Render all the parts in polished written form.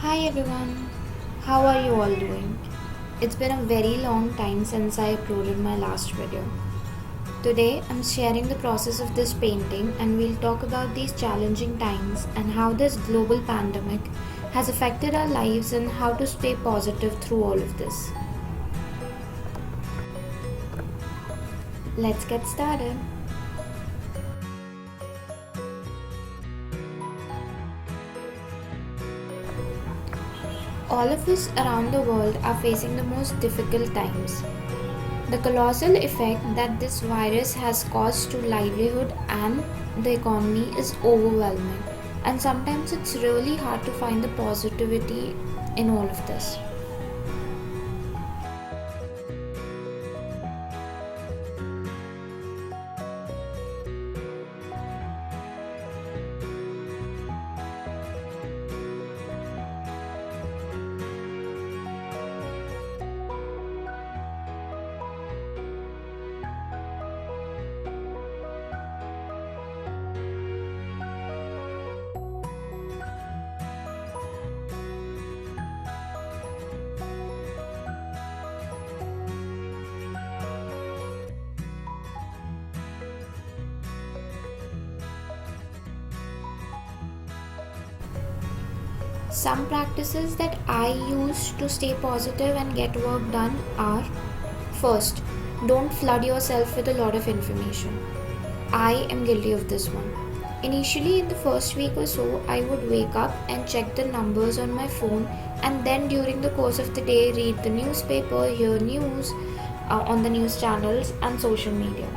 Hi everyone, how are you all doing? It's been a very long time since I uploaded my last video. Today I'm sharing the process of this painting and we'll talk about these challenging times and how this global pandemic has affected our lives and how to stay positive through all of this. Let's get started. All of us around the world are facing the most difficult times. The colossal effect that this virus has caused to livelihood and the economy is overwhelming, and sometimes it's really hard to find the positivity in all of this. Some practices that I use to stay positive and get work done are: first, don't flood yourself with a lot of information. I am guilty of this one. Initially, in the first week or so, I would wake up and check the numbers on my phone, and then during the course of the day, read the newspaper, hear news on the news channels, and social media.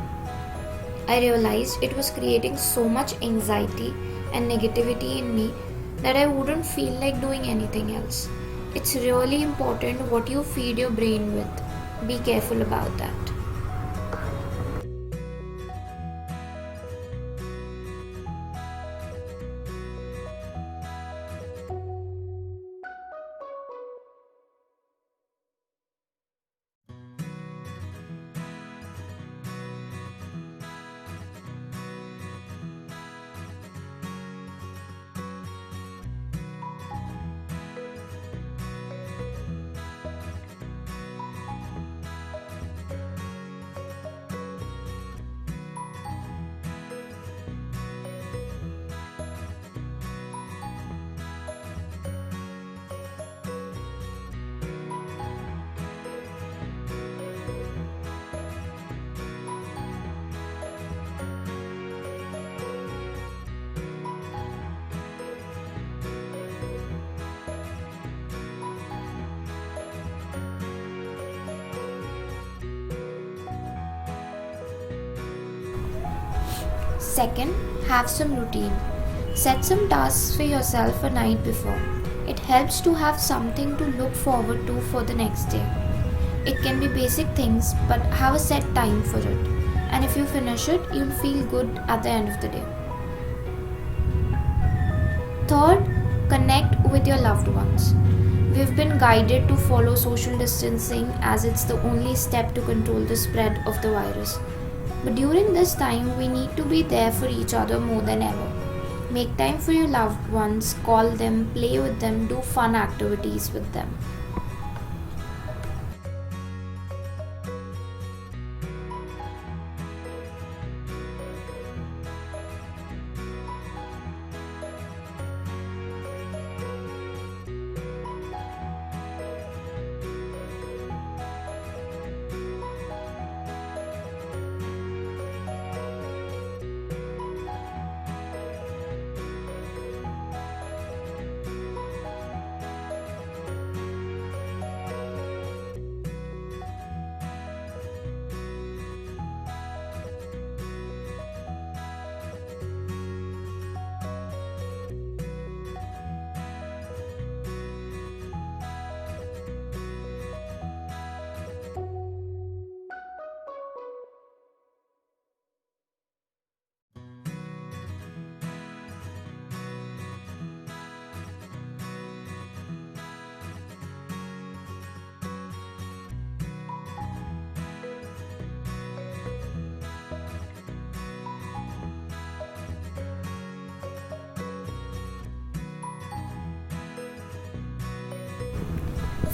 I realized it was creating so much anxiety and negativity in me that I wouldn't feel like doing anything else. It's really important what you feed your brain with. Be careful about that. Second, have some routine. Set some tasks for yourself a night before. It helps to have something to look forward to for the next day. It can be basic things, but have a set time for it. And if you finish it, you'll feel good at the end of the day. Third, connect with your loved ones. We've been guided to follow social distancing as it's the only step to control the spread of the virus. But during this time, we need to be there for each other more than ever. Make time for your loved ones, call them, play with them, do fun activities with them.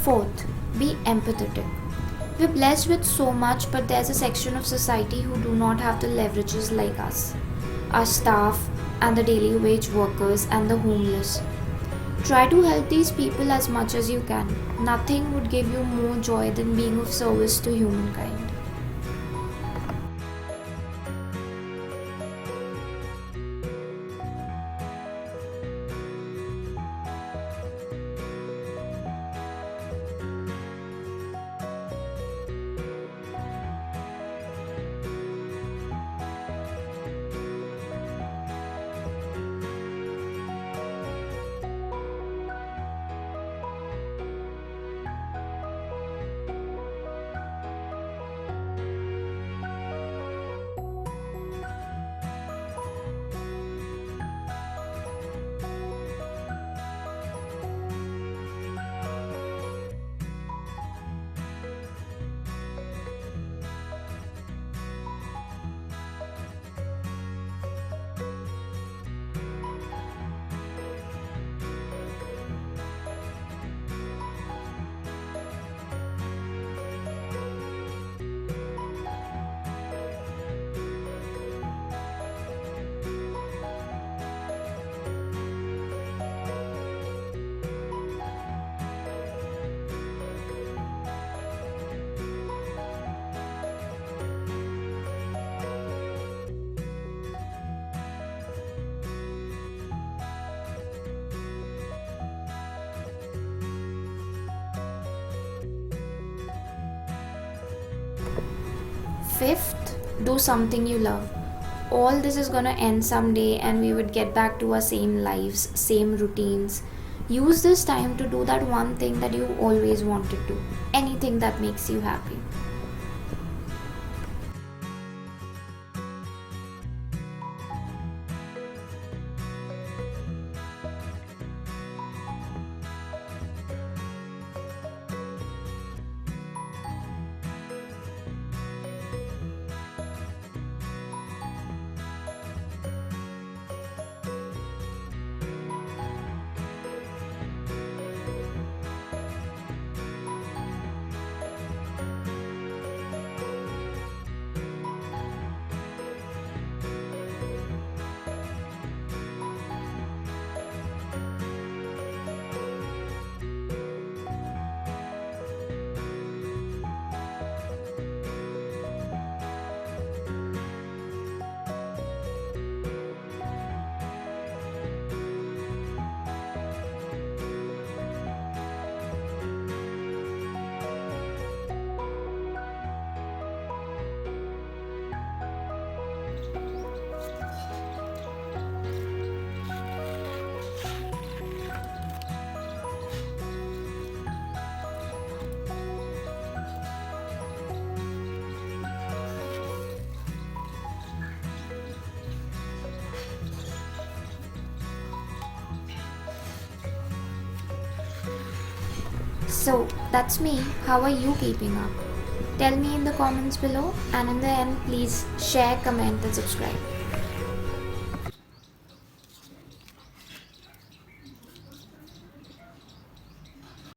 Fourth, be empathetic. We're blessed with so much, but there's a section of society who do not have the leverages like us. Our staff and the daily wage workers and the homeless. Try to help these people as much as you can. Nothing would give you more joy than being of service to humankind. Fifth, do something you love. All this is gonna end someday and we would get back to our same lives, same routines. Use this time to do that one thing that you always wanted to. Anything that makes you happy. So that's me. How are you keeping up? Tell me in the comments below, and in the end, please share, comment, and subscribe.